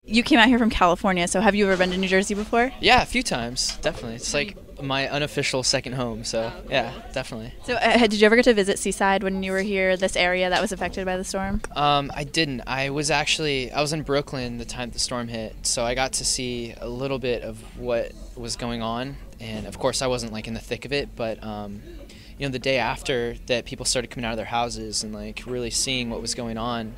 You came out here from California, so have you ever been to New Jersey before? Yeah, a few times, definitely. It's like my unofficial second home, so yeah, definitely. So did you ever get to visit Seaside when you were here, this area that was affected by the storm? I didn't. I was in Brooklyn the time the storm hit, so I got to see a little bit of what was going on, and of course I wasn't like in the thick of it, but you know, the day after that people started coming out of their houses and like really seeing what was going on,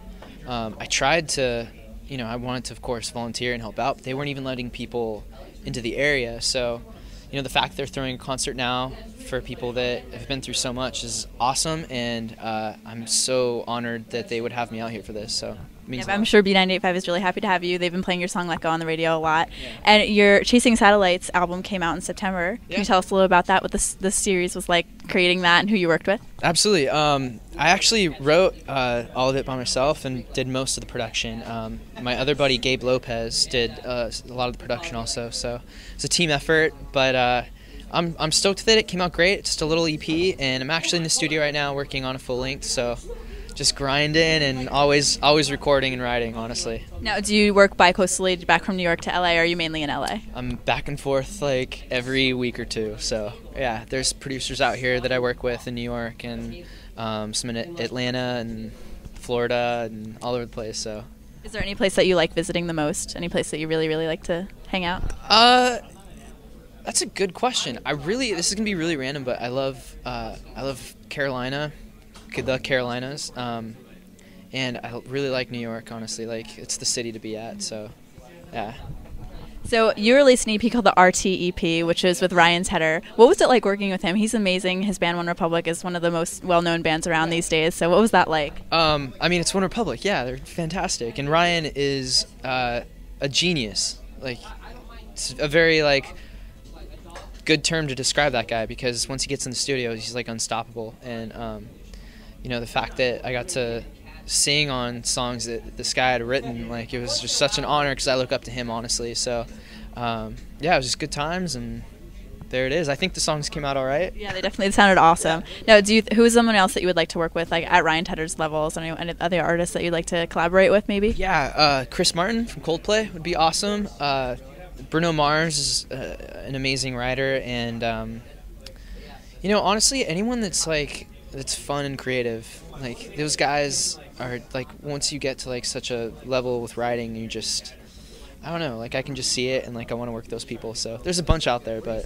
I tried to, you know, I wanted to of course volunteer and help out, but they weren't even letting people into the area. So, you know, the fact they're throwing a concert now for people that have been through so much is awesome, and I'm so honored that they would have me out here for this. So it means a lot. I'm sure B985 is really happy to have you. They've been playing your song Let Go on the radio a lot. Yeah. And your Chasing Satellites album came out in September. Can you tell us a little about that, what this series was like, creating that, and who you worked with? Absolutely. I actually wrote all of it by myself and did most of the production. My other buddy, Gabe Lopez, did a lot of the production also. So it's a team effort, but I'm stoked with it. It came out great. It's just a little EP, and I'm actually in the studio right now working on a full length, so just grinding and always recording and writing, honestly. Now, do you work bi-coastally back from New York to LA, or are you mainly in LA? I'm back and forth like every week or two, so yeah, there's producers out here that I work with in New York, and some in Atlanta and Florida and all over the place. So is there any place that you like visiting the most? Any place that you really like to hang out? That's a good question. This is gonna be really random, but I love Carolina, the Carolinas, and I really like New York. Honestly, like it's the city to be at. So, yeah. So you released an EP called the RT EP, which is with Ryan Tedder. What was it like working with him? He's amazing. His band One Republic is one of the most well-known bands around these days. So what was that like? I mean, it's One Republic. Yeah, they're fantastic, and Ryan is a genius. Like, it's a very like good term to describe that guy, because once he gets in the studio, he's like unstoppable. And you know, the fact that I got to sing on songs that this guy had written, like, it was just such an honor, because I look up to him, honestly. So yeah, it was just good times, and there it is. I think the songs came out all right. Yeah, they definitely sounded awesome. Now, who is someone else that you would like to work with, like at Ryan Tedder's levels, or any other artists that you'd like to collaborate with, maybe? Yeah, Chris Martin from Coldplay would be awesome. Bruno Mars is an amazing writer, and you know, honestly, anyone that's fun and creative, like those guys are like, once you get to like such a level with writing, you just, I don't know, like I can just see it, and like I want to work with those people. So there's a bunch out there. But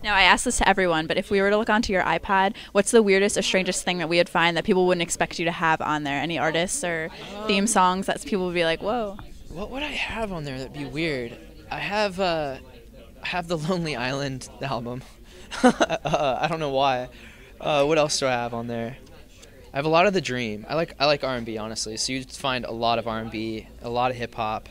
now, I ask this to everyone, but if we were to look onto your iPod, what's the weirdest or strangest thing that we would find that people wouldn't expect you to have on there? Any artists or theme songs that people would be like, whoa? What would I have on there that'd be weird? I have the Lonely Island album. I don't know why. What else do I have on there? I have a lot of The Dream. I like R&B, honestly. So you'd find a lot of R&B, a lot of hip hop,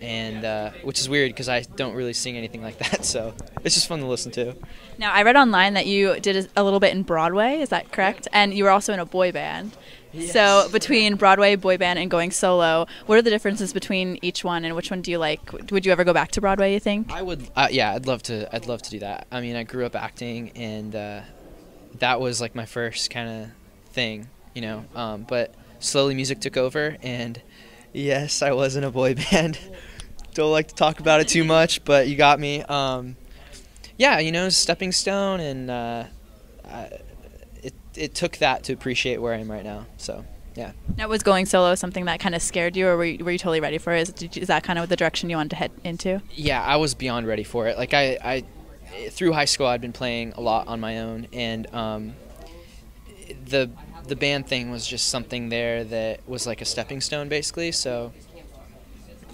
and which is weird because I don't really sing anything like that. So it's just fun to listen to. Now, I read online that you did a little bit in Broadway. Is that correct? And you were also in a boy band. Yes. So between Broadway, boy band, and going solo, what are the differences between each one, and which one do you like? Would you ever go back to Broadway, you think? I would. Yeah, I'd love to do that. I mean, I grew up acting, and that was like my first kind of thing, you know. But slowly music took over, and yes, I was in a boy band. Don't like to talk about it too much, but you got me. Yeah, you know, stepping stone, and it took that to appreciate where I am right now. So, yeah. Now, was going solo something that kind of scared you, or were you totally ready for it? Is that kind of the direction you wanted to head into? Yeah, I was beyond ready for it. Like, I through high school, I'd been playing a lot on my own, and the band thing was just something there that was like a stepping stone, basically. So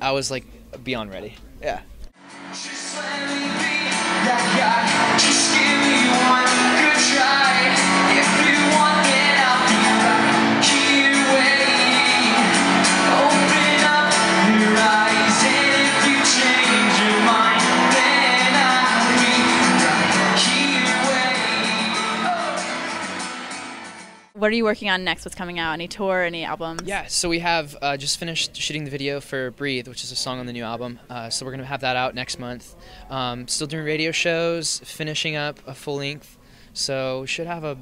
I was like beyond ready. Yeah. Just give me one good try. If you want it, I'll be here waiting. Open up your eyes, and if you change your mind, then I'll be here waiting. What are you working on next? What's coming out? Any tour? Any albums? Yeah, so we have just finished shooting the video for Breathe, which is a song on the new album. So we're going to have that out next month. Still doing radio shows, finishing up a full length. So we should have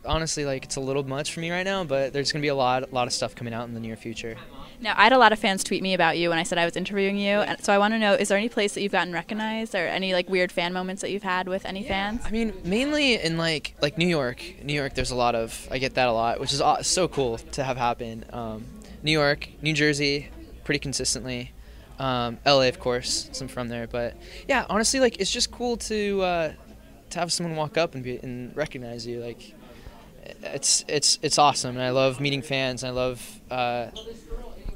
honestly, like, it's a little much for me right now, but there's going to be a lot of stuff coming out in the near future. Now, I had a lot of fans tweet me about you when I said I was interviewing you, and so I want to know, is there any place that you've gotten recognized or any like weird fan moments that you've had with any fans? I mean, mainly in like New York. New York, there's a lot of, I get that a lot, which is so cool to have happen. New York, New Jersey, pretty consistently. LA, of course, since I'm from there. But yeah, honestly, like it's just cool to have someone walk up and recognize you. Like it's awesome, and I love meeting fans. I love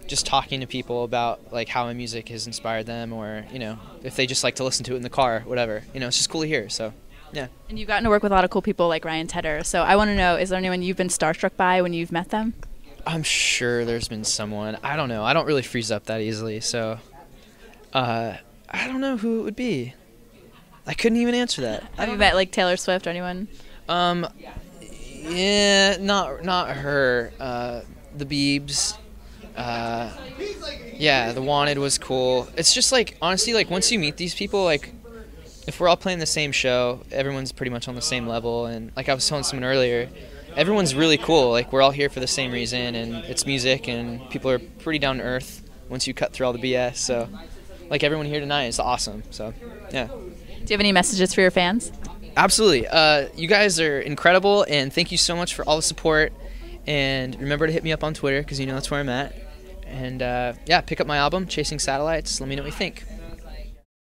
just talking to people about like how my music has inspired them, or if they just like to listen to it in the car, whatever. It's just cool to hear. So yeah. And you've gotten to work with a lot of cool people like Ryan Tedder. So I want to know, is there anyone you've been starstruck by when you've met them? I'm sure there's been someone. I don't know. I don't really freeze up that easily, so I don't know who it would be. I couldn't even answer that. Have you met like Taylor Swift or anyone? Yeah, not her. The Biebs. Yeah, The Wanted was cool. It's just like, honestly, like once you meet these people, like if we're all playing the same show, everyone's pretty much on the same level. And like I was telling someone earlier, everyone's really cool. Like we're all here for the same reason, and it's music, and people are pretty down to earth once you cut through all the BS. So like everyone here tonight is awesome. So yeah. Do you have any messages for your fans? Absolutely. You guys are incredible, and thank you so much for all the support. And remember to hit me up on Twitter, because that's where I'm at. And yeah, pick up my album, Chasing Satellites. Let me know what you think.